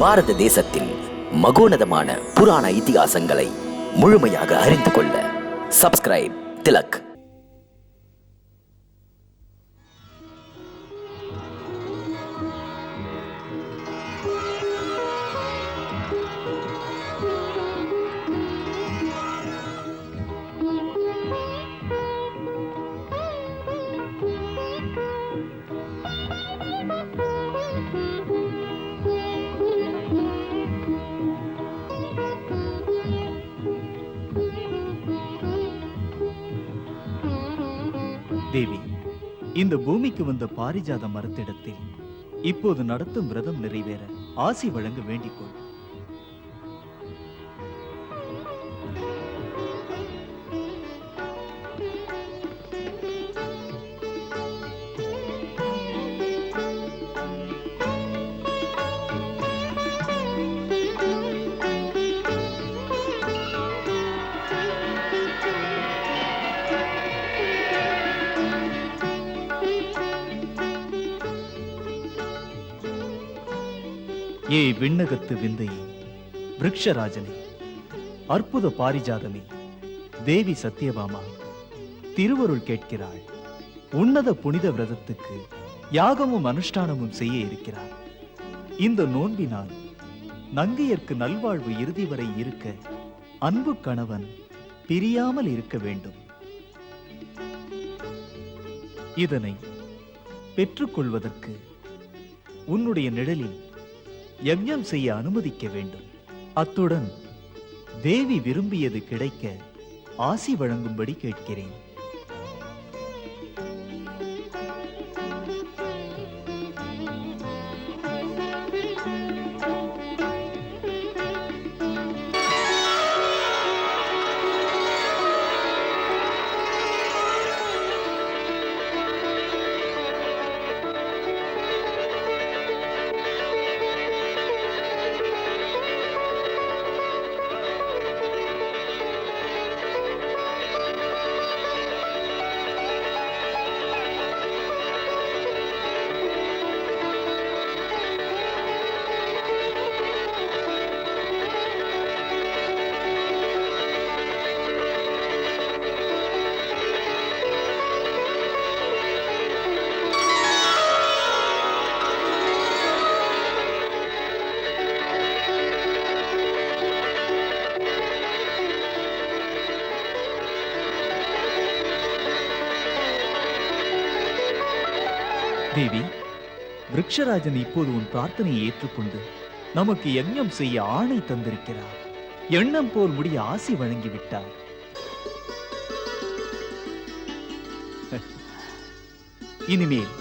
பாரத தேசத்தின் மகோனதமான புராண இதிகாசங்களை முழுமையாக அறிந்து கொள்ள சப்ஸ்கிரைப் திலக். தேவி, இந்த பூமிக்கு வந்த பாரிஜாத மரத்திடத்தில் இப்போது நடத்தும் விரதம் நிறைவேற ஆசி வழங்க வேண்டிக்கொள். ஏ விண்ணகத்து விந்தையே, விருக்ஷராஜனே, அற்புத பாரிஜாதமே, தேவி சத்தியபாமா திருவருள் கேட்கிறாள். உன்னத புனித விரதத்துக்கு யாகமும் அனுஷ்டானமும் செய்ய இருக்கிறார். இந்த நோன்பினால் நங்கையர்க்கு நல்வாழ்வு இறுதி வரை இருக்க அன்பு கணவன் பிரியாமல் இருக்க வேண்டும். இதனை பெற்றுக்கொள்வதற்கு உன்னுடைய நிழலில் யஜ்ஞம் செய்ய அனுமதிக்க வேண்டும். அத்துடன் தேவி விரும்பியது கிடைக்க ஆசி வழங்கும்படி கேட்கிறேன். தேவி, விருக்ஷராஜன் இப்போது உன் பிரார்த்தனையை ஏற்றுக்கொண்டு நமக்கு யஜ்ஞம் செய்ய ஆணை தந்திருக்கிறார். எண்ணம் போல் முடிய ஆசி வழங்கிவிட்டார். இனிமேல்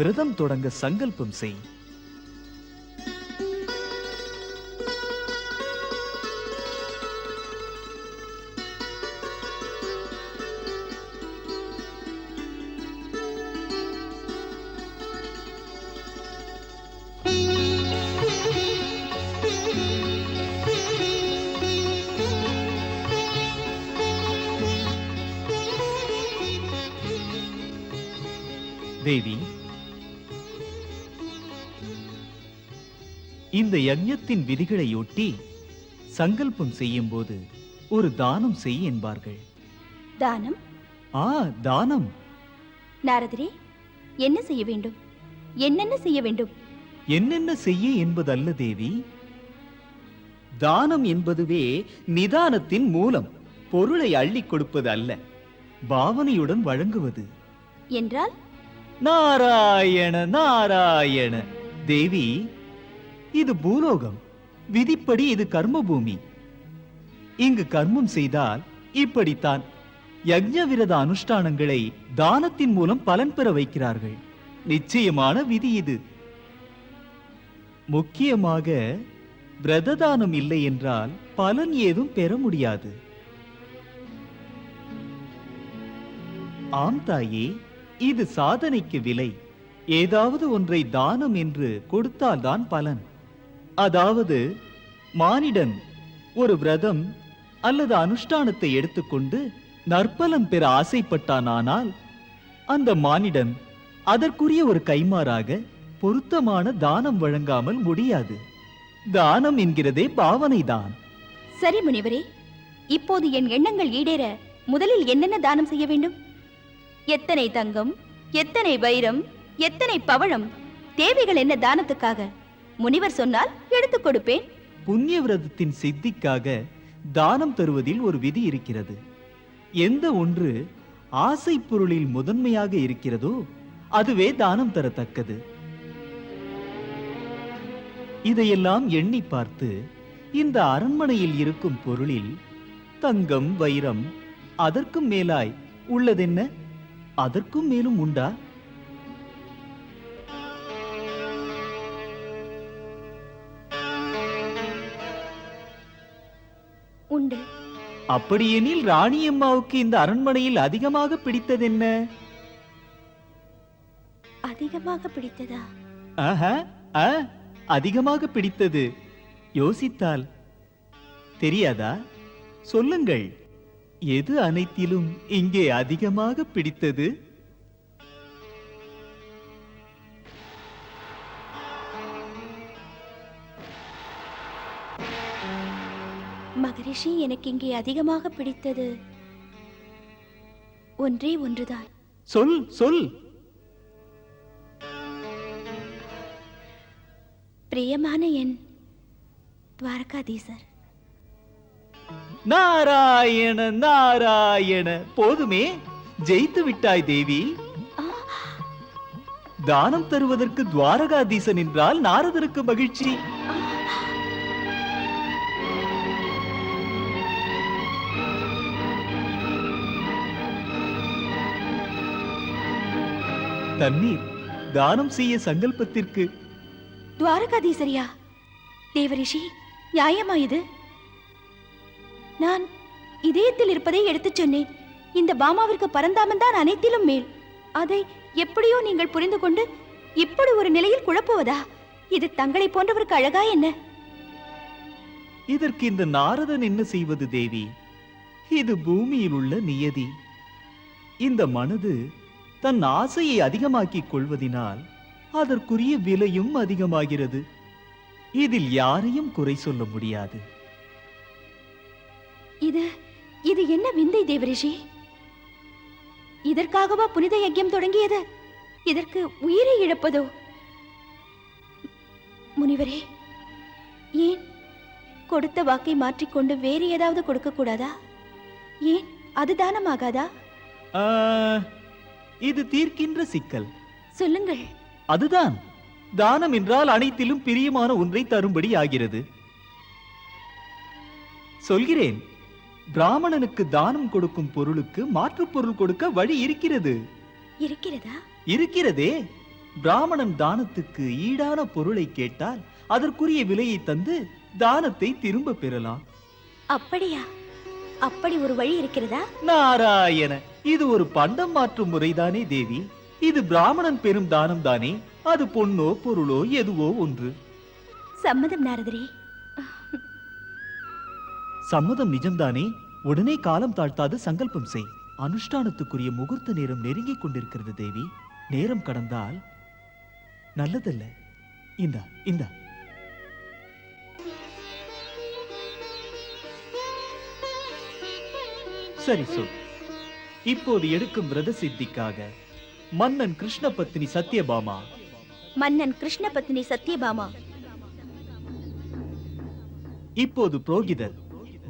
விரதம் தொடங்க சங்கல்பம் செய். தேவி, இந்த யஜ்ஞத்தின் விதிகளையொட்டி சங்கல்பம் செய்யும் போது ஒரு தானம் செய் என்பார்கள். தானம்? தானம். நாரதரே, என்ன செய்ய வேண்டும்? என்னென்ன செய்ய வேண்டும்? என்னென்ன செய்ய என்பதல்ல தேவி, தானம் என்பதுவே நிதானத்தின் மூலம். பொருளை அள்ளி கொடுப்பது அல்ல, பாவனையுடன் வழங்குவது. என்றால்? நாராயண நாராயண. தேவி, இது பூலோகம். விதிப்படி இது கர்ம பூமி. இங்கு கர்மம் செய்தால் இப்படித்தான். யஜ்ஞ விரத அனுஷ்டானங்களை தானத்தின் மூலம் பலன் பெற வைக்கிறார்கள். நிச்சயமான விதி இது. முக்கியமாக விரததானம் இல்லை என்றால் பலன் ஏதும் பெற முடியாது. ஆம் தாயே, இது சாதனைக்கு விலை. ஏதாவது ஒன்றை தானம் என்று கொடுத்தால்தான் பலன். அதாவது மானிடன் ஒரு விரதம் அல்லது அனுஷ்டானத்தை எடுத்துக்கொண்டு நற்பலன் பெற ஆசைப்பட்டானால் அந்த மானிடன் அதற்குரிய ஒரு கைமாறாக பொருத்தமான தானம் வழங்காமல் முடியாது. தானம் என்கிறதே பாவனைதான். சரி முனிவரே, இப்போது என் எண்ணங்கள் ஈடேற முதலில் என்னென்ன தானம் செய்ய வேண்டும்? எத்தனை தங்கம், எத்தனை வைரம், எத்தனை பவழம், தேவைகள் என்ன தானத்துக்காக? முனிவர் சொன்னால் எடுத்துக் கொடுப்பேன். புண்ணிய விரதத்தின் சித்திக்காக தானம் தருவதில் ஒரு விதி இருக்கிறது. எந்த ஒன்று ஆசை பொருளில் முதன்மையாக இருக்கிறதோ அதுவே தானம் தரத்தக்கது. இதையெல்லாம் எண்ணி பார்த்து இந்த அரண்மனையில் இருக்கும் பொருளில் தங்கம், வைரம், அதற்கும் மேலாய் உள்ளதென்ன? அதற்கும் மேலும் உண்டா? உண்டு. அப்படியெனில் ராணியம்மாவுக்கு இந்த அரண்மனையில் அதிகமாக பிடித்ததென்ன? அதிகமாக பிடித்ததா? ஆஹா, அதிகமாக பிடித்தது யோசித்தால் தெரியாதா? சொல்லுங்கள், எது அனைத்திலும் இங்கே அதிகமாக பிடித்தது? மகரிஷி, எனக்கு இங்கே அதிகமாக பிடித்தது ஒன்றே ஒன்றுதான். சொல் சொல். பிரியமான என் துவாரகாதீசர். நாராயண நாராயண, போதுமே, ஜெயித்து விட்டாய் தேவி. தானம் தருவதற்கு துவாரகாதீசன் என்றால் நாரதருக்கு மகிழ்ச்சி. தண்ணீர் தானம் செய்ய சங்கல்பத்திற்கு. துவாரகாதீசரியா? தேவரிஷி, நியாயமா இது? நான் இதயத்தில் இருப்பதை எடுத்துச் சொன்னேன். இந்த பாமாவிற்கு பரந்தாமன் தான் அனைத்திலும் மேல். அதை எப்படியோ நீங்கள் புரிந்து கொண்டு இப்படி ஒரு நிலையில் குழப்புவதா? இது தங்களை போன்றவருக்கு அழகா என்ன? இதற்கு இந்த நாரதன் என்ன செய்வது தேவி? இது பூமியில் உள்ள நியதி. இந்த மனது தன் ஆசையை அதிகமாக்கிக் கொள்வதினால் அதற்குரிய விலையும் அதிகமாகிறது. இதில் யாரையும் குறை சொல்ல முடியாது. இது என்ன விந்தை தேவரிஷி? இதற்காகவா புனித யஜ்யம் தொடங்கியது? இதற்கு உயிரை இழப்பதோ? முனிவரே, ஏன் கொடுத்த வாக்கை மாற்றிக்கொண்டு வேறு ஏதாவது கொடுக்க கூடாதா? ஏன் அது தானமாகாதா? இது தீர்க்கின்ற சிக்கல். சொல்லுங்கள். அதுதான், தானம் என்றால் அனைத்திலும் பிரியமான ஒன்றை தரும்படி ஆகிறது. சொல்கிறேன், பிராமணனுக்கு தானம் கொடுக்கும் பொருளுக்கு மாற்று பொருள் கொடுக்க வழி இருக்கிறது. இருக்கிறதா? இருக்கிறதே. பிராமணன் தானத்துக்கு ஈடான பொருளை கேட்டால் அதற்குரிய விலையை தந்து தானத்தை திரும்ப பெறலாம். அப்படியா? அப்படி ஒரு வழி இருக்கிறதா? நாராயண, இது ஒரு பண்டம் மாற்றும் முறைதானே தேவி. இது பிராமணன் பெரும் தானம் தானே. அது பொன்னோ பொருளோ எதுவோ ஒன்று. சம்மதம் நாரதரே. சம்மதம் நிஜம்தானே. உடனே காலம் தாழ்த்தாது சங்கல்பம் செய். அனுஷ்டானத்துக்குரிய முகூர்த்த நேரம் நெருங்கிக் கொண்டிருக்கிறது தேவி. நேரம் கடந்தால் நல்லதல்ல. இந்தா இந்தா. சரி சொல். இப்போது எடுக்கும் விரத சித்திக்காக மன்னன் கிருஷ்ண பத்னி சத்யபாமா. மன்னன் கிருஷ்ண பத்னி சத்யபாமா. இப்போது புரோகிதர்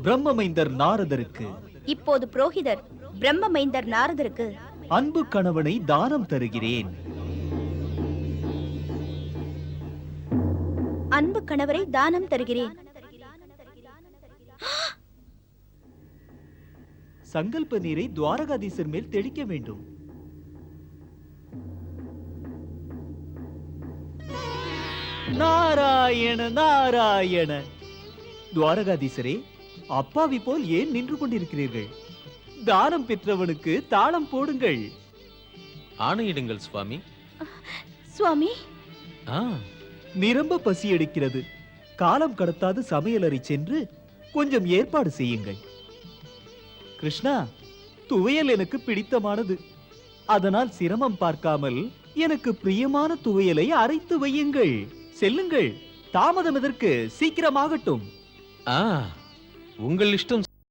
பிரம்மமைந்தர் நாரதருக்கு. இப்போது புரோகிதர் பிரம்மமைந்தர் நாரதருக்கு அன்பு கணவனை தானம் தருகிறேன். அன்பு கணவரை தானம் தருகிறேன். சங்கல்ப நீரை துவாரகாதீசர் மேல் தெளிக்க வேண்டும். நாராயண நாராயண. துவாரகாதீசரே, அப்பாவி போல் ஏன் நின்று கொண்டிருக்கிறீர்கள்? தானம் பெற்றவனுக்கு தாளம் போடுங்கள். ஆணையிடுங்கள் சுவாமி. சுவாமி, நிரம்ப பசி எடுக்கிறது. காலம் கடத்தாது சமையலறை சென்று கொஞ்சம் ஏற்பாடு செய்யுங்கள். கிருஷ்ணா, துவையல் எனக்கு பிடித்தமானது. அதனால் சிரமம் பார்க்காமல் எனக்கு பிரியமான துவையலை அரைத்து வையுங்கள். செல்லுங்கள், தாமதம் எதற்கு, சீக்கிரமாகட்டும். ஆ, உங்கள் இஷ்டம்